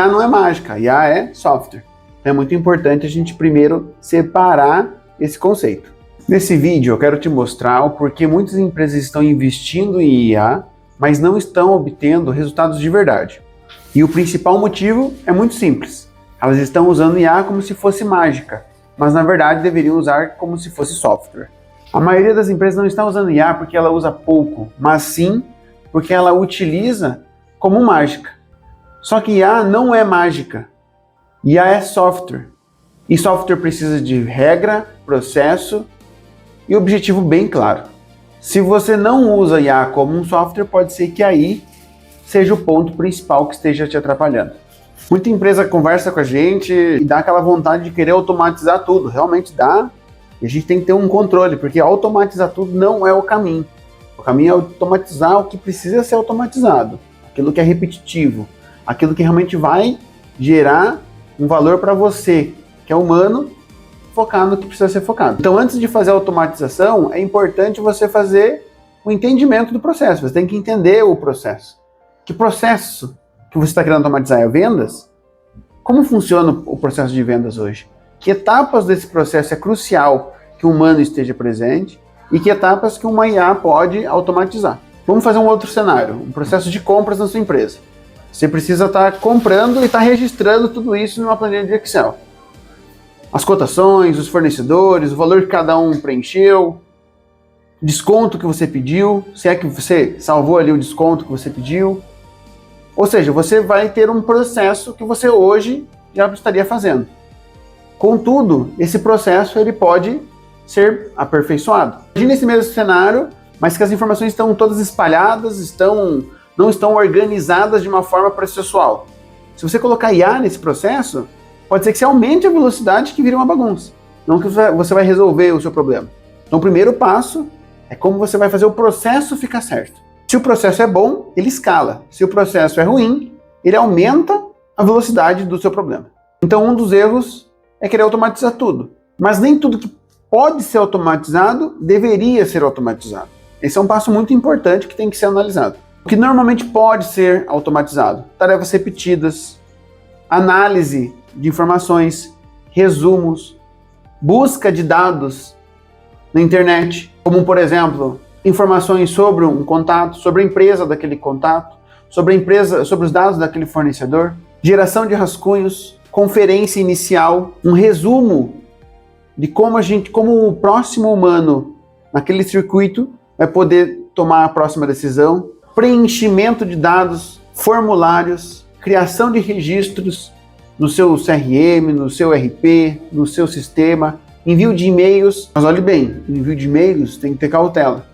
IA não é mágica, IA é software. É muito importante a gente primeiro separar esse conceito. Nesse vídeo eu quero te mostrar o porquê muitas empresas estão investindo em IA, mas não estão obtendo resultados de verdade. E o principal motivo é muito simples. Elas estão usando IA como se fosse mágica, mas na verdade deveriam usar como se fosse software. A maioria das empresas não está usando IA porque ela usa pouco, mas sim porque ela utiliza como mágica. Só que IA não é mágica. IA é software. E software precisa de regra, processo e objetivo bem claro. Se você não usa IA como um software, pode ser que aí seja o ponto principal que esteja te atrapalhando. Muita empresa conversa com a gente e dá aquela vontade de querer automatizar tudo. Realmente dá. E a gente tem que ter um controle, porque automatizar tudo não é o caminho. O caminho é automatizar o que precisa ser automatizado. Aquilo que é repetitivo. Aquilo que realmente vai gerar um valor para você, que é humano, focar no que precisa ser focado. Então, antes de fazer a automatização, é importante você fazer o entendimento do processo. Você tem que entender o processo. Que processo que você está querendo automatizar é vendas? Como funciona o processo de vendas hoje? Que etapas desse processo é crucial que o humano esteja presente e que etapas que uma IA pode automatizar? Vamos fazer um outro cenário, um processo de compras na sua empresa. Você precisa estar comprando e estar registrando tudo isso numa planilha de Excel. As cotações, os fornecedores, o valor que cada um preencheu, desconto que você pediu, se é que você salvou ali o desconto que você pediu. Ou seja, você vai ter um processo que você hoje já estaria fazendo. Contudo, esse processo ele pode ser aperfeiçoado. Imagina esse mesmo cenário, mas que as informações estão todas espalhadas, não estão organizadas de uma forma processual. Se você colocar IA nesse processo, pode ser que você aumente a velocidade que vira uma bagunça. Não que você vai resolver o seu problema. Então o primeiro passo é como você vai fazer o processo ficar certo. Se o processo é bom, ele escala. Se o processo é ruim, ele aumenta a velocidade do seu problema. Então um dos erros é querer automatizar tudo. Mas nem tudo que pode ser automatizado deveria ser automatizado. Esse é um passo muito importante que tem que ser analisado. O que normalmente pode ser automatizado? Tarefas repetidas, análise de informações, resumos, busca de dados na internet, como por exemplo, informações sobre um contato, sobre a empresa daquele contato, sobre os dados daquele fornecedor, geração de rascunhos, conferência inicial, um resumo de como o próximo humano naquele circuito vai poder tomar a próxima decisão, preenchimento de dados, formulários, criação de registros no seu CRM, no seu RP, no seu sistema, envio de e-mails. Mas olhe bem, envio de e-mails tem que ter cautela,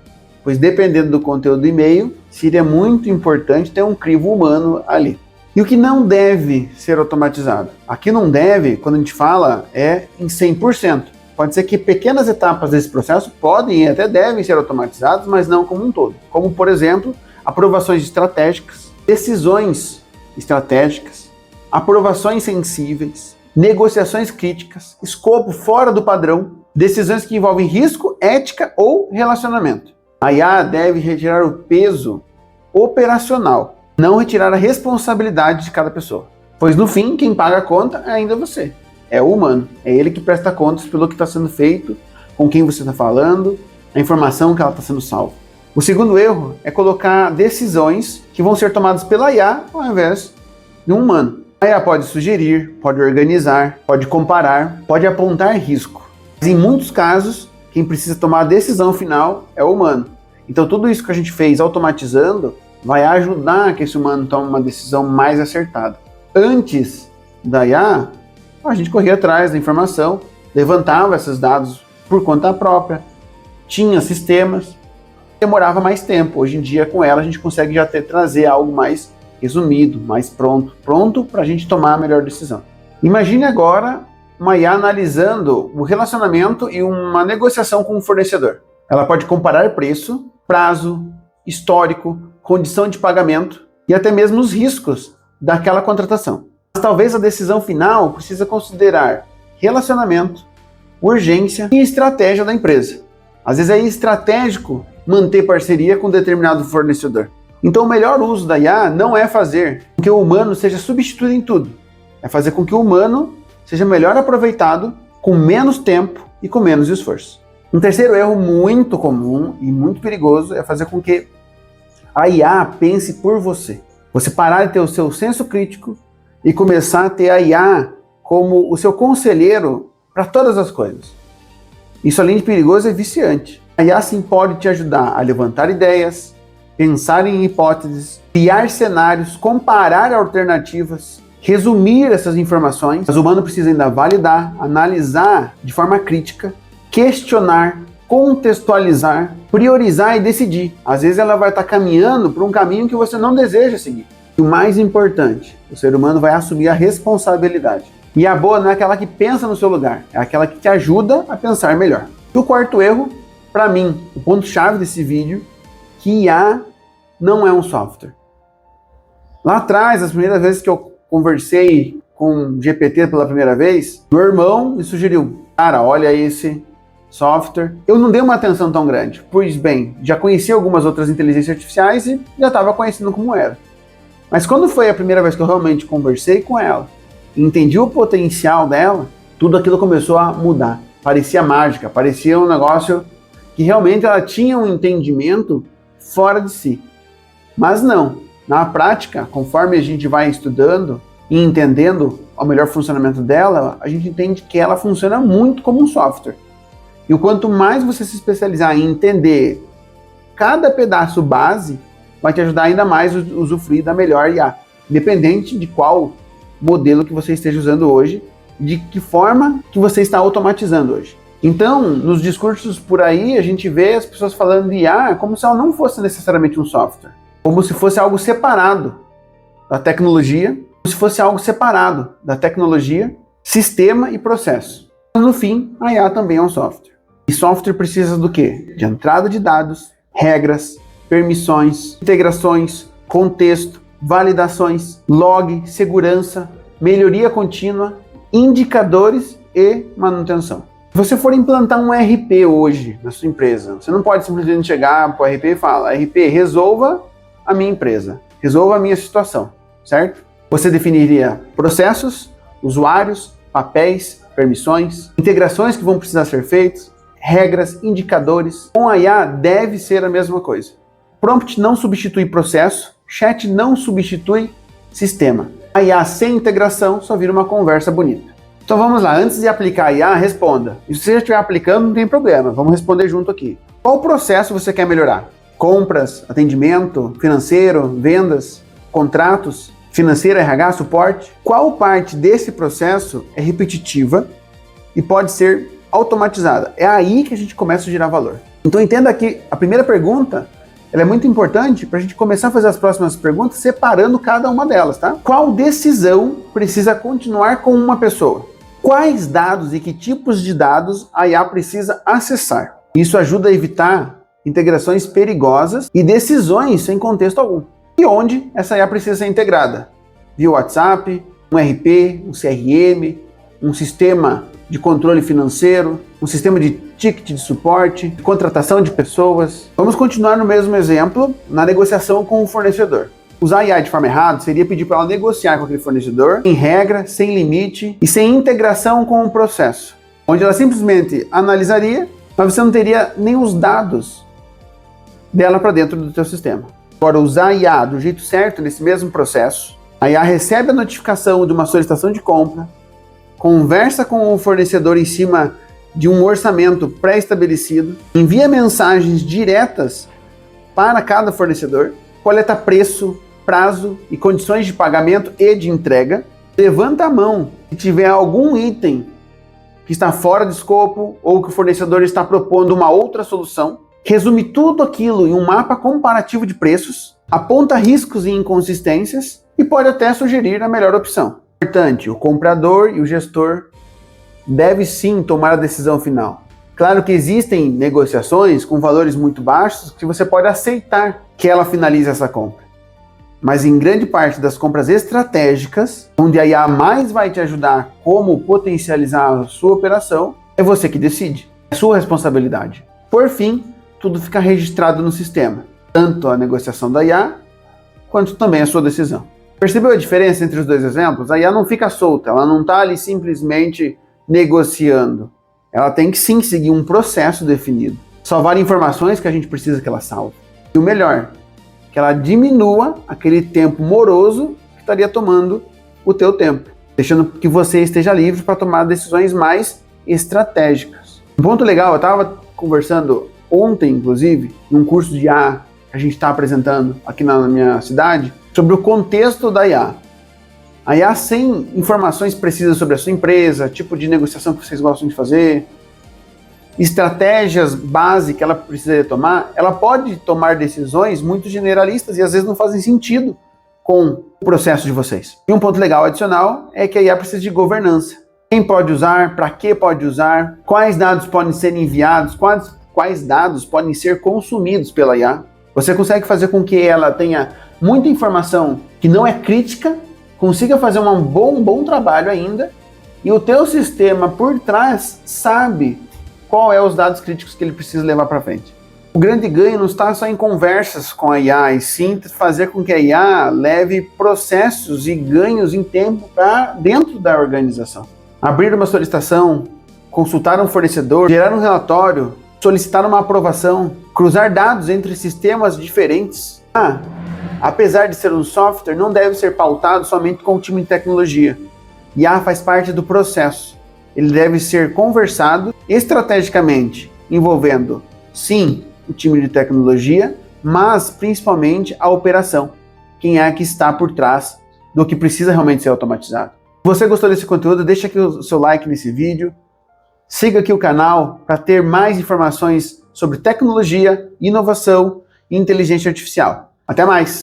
pois dependendo do conteúdo do e-mail, seria muito importante ter um crivo humano ali. E o que não deve ser automatizado? Aqui não deve, quando a gente fala, é em 100%. Pode ser que pequenas etapas desse processo podem e até devem ser automatizadas, mas não como um todo. Como, por exemplo, aprovações estratégicas, decisões estratégicas, aprovações sensíveis, negociações críticas, escopo fora do padrão, decisões que envolvem risco, ética ou relacionamento. A IA deve retirar o peso operacional, não retirar a responsabilidade de cada pessoa. Pois no fim, quem paga a conta é ainda você. É o humano, é ele que presta contas pelo que está sendo feito, com quem você está falando, a informação que ela está sendo salva. O segundo erro é colocar decisões que vão ser tomadas pela IA ao invés de um humano. A IA pode sugerir, pode organizar, pode comparar, pode apontar risco. Mas em muitos casos, quem precisa tomar a decisão final é o humano. Então tudo isso que a gente fez automatizando vai ajudar que esse humano tome uma decisão mais acertada. Antes da IA, a gente corria atrás da informação, levantava esses dados por conta própria, tinha sistemas, demorava mais tempo. Hoje em dia, com ela, a gente consegue já trazer algo mais resumido, mais pronto para a gente tomar a melhor decisão. Imagine agora uma IA analisando o relacionamento e uma negociação com o fornecedor. Ela pode comparar preço, prazo, histórico, condição de pagamento e até mesmo os riscos daquela contratação. Mas talvez a decisão final precisa considerar relacionamento, urgência e estratégia da empresa. Às vezes é estratégico manter parceria com determinado fornecedor. Então o melhor uso da IA não é fazer com que o humano seja substituído em tudo. É fazer com que o humano seja melhor aproveitado com menos tempo e com menos esforço. Um terceiro erro muito comum e muito perigoso é fazer com que a IA pense por você. Você parar de ter o seu senso crítico e começar a ter a IA como o seu conselheiro para todas as coisas. Isso, além de perigoso, é viciante. A IA sim pode te ajudar a levantar ideias, pensar em hipóteses, criar cenários, comparar alternativas, resumir essas informações, mas o humano precisa ainda validar, analisar de forma crítica, questionar, contextualizar, priorizar e decidir. Às vezes ela vai estar caminhando por um caminho que você não deseja seguir. E o mais importante, o ser humano vai assumir a responsabilidade. E a boa não é aquela que pensa no seu lugar, é aquela que te ajuda a pensar melhor. E o quarto erro, para mim, o ponto-chave desse vídeo, que IA não é um software. Lá atrás, as primeiras vezes que eu conversei com o GPT pela primeira vez, meu irmão me sugeriu, cara, olha esse software. Eu não dei uma atenção tão grande, pois bem, já conhecia algumas outras inteligências artificiais e já estava conhecendo como era. Mas quando foi a primeira vez que eu realmente conversei com ela, entendi o potencial dela, tudo aquilo começou a mudar. Parecia mágica, parecia um negócio que realmente ela tinha um entendimento fora de si. Mas não, na prática, conforme a gente vai estudando e entendendo o melhor funcionamento dela, a gente entende que ela funciona muito como um software. E o quanto mais você se especializar em entender cada pedaço base, vai te ajudar ainda mais a usufruir da melhor IA, independente de qual modelo que você esteja usando hoje, de que forma que você está automatizando hoje. Então, nos discursos por aí, a gente vê as pessoas falando de IA como se ela não fosse necessariamente um software, como se fosse algo separado da tecnologia, como se fosse algo separado da tecnologia, sistema e processo. Mas no fim, a IA também é um software. E software precisa do quê? De entrada de dados, regras, permissões, integrações, contexto, validações, log, segurança, melhoria contínua, indicadores e manutenção. Se você for implantar um RP hoje na sua empresa, você não pode simplesmente chegar para o RP e falar, RP, resolva a minha empresa, resolva a minha situação, certo? Você definiria processos, usuários, papéis, permissões, integrações que vão precisar ser feitas, regras, indicadores. Com a IA deve ser a mesma coisa. Prompt não substitui processo, chat não substitui sistema. A IA sem integração só vira uma conversa bonita. Então vamos lá, antes de aplicar a IA, responda. E se você já estiver aplicando, não tem problema, vamos responder junto aqui. Qual processo você quer melhorar? Compras, atendimento, financeiro, vendas, contratos, financeiro, RH, suporte? Qual parte desse processo é repetitiva e pode ser automatizada? É aí que a gente começa a gerar valor. Então entenda que a primeira pergunta, ela é muito importante para a gente começar a fazer as próximas perguntas separando cada uma delas, tá? Qual decisão precisa continuar com uma pessoa? Quais dados e que tipos de dados a IA precisa acessar? Isso ajuda a evitar integrações perigosas e decisões sem contexto algum. E onde essa IA precisa ser integrada? Via WhatsApp, um RP, um CRM, um sistema de controle financeiro, um sistema de ticket de suporte, de contratação de pessoas. Vamos continuar no mesmo exemplo, na negociação com o fornecedor. Usar a IA de forma errada seria pedir para ela negociar com aquele fornecedor, sem regra, sem limite e sem integração com o processo, onde ela simplesmente analisaria, mas você não teria nem os dados dela para dentro do teu sistema. Agora, usar a IA do jeito certo nesse mesmo processo, a IA recebe a notificação de uma solicitação de compra, conversa com o fornecedor em cima de um orçamento pré-estabelecido, envia mensagens diretas para cada fornecedor, coleta preço, prazo e condições de pagamento e de entrega, levanta a mão se tiver algum item que está fora de escopo ou que o fornecedor está propondo uma outra solução, resume tudo aquilo em um mapa comparativo de preços, aponta riscos e inconsistências e pode até sugerir a melhor opção. Importante, o comprador e o gestor devem sim tomar a decisão final. Claro que existem negociações com valores muito baixos que você pode aceitar que ela finalize essa compra. Mas em grande parte das compras estratégicas, onde a IA mais vai te ajudar como potencializar a sua operação, é você que decide. É sua responsabilidade. Por fim, tudo fica registrado no sistema. Tanto a negociação da IA, quanto também a sua decisão. Percebeu a diferença entre os dois exemplos? A IA não fica solta, ela não está ali simplesmente negociando. Ela tem que sim seguir um processo definido. Salvar informações que a gente precisa que ela salve. E o melhor, que ela diminua aquele tempo moroso que estaria tomando o teu tempo, deixando que você esteja livre para tomar decisões mais estratégicas. Um ponto legal, eu estava conversando ontem, inclusive, num curso de IA que a gente está apresentando aqui na minha cidade, sobre o contexto da IA. A IA sem informações precisas sobre a sua empresa, tipo de negociação que vocês gostam de fazer, estratégias base que ela precisa tomar, ela pode tomar decisões muito generalistas e às vezes não fazem sentido com o processo de vocês. E um ponto legal adicional é que a IA precisa de governança. Quem pode usar, para que pode usar, quais dados podem ser enviados, quais dados podem ser consumidos pela IA. Você consegue fazer com que ela tenha muita informação que não é crítica, consiga fazer um bom trabalho ainda, e o teu sistema por trás sabe qual é os dados críticos que ele precisa levar para frente. O grande ganho não está só em conversas com a IA, e sim fazer com que a IA leve processos e ganhos em tempo para dentro da organização. Abrir uma solicitação, consultar um fornecedor, gerar um relatório, solicitar uma aprovação, cruzar dados entre sistemas diferentes. Apesar de ser um software, não deve ser pautado somente com o time de tecnologia. IA faz parte do processo. Ele deve ser conversado estrategicamente, envolvendo, sim, o time de tecnologia, mas principalmente a operação. Quem é que está por trás do que precisa realmente ser automatizado. Se você gostou desse conteúdo, deixa aqui o seu like nesse vídeo. Siga aqui o canal para ter mais informações sobre tecnologia, inovação e inteligência artificial. Até mais!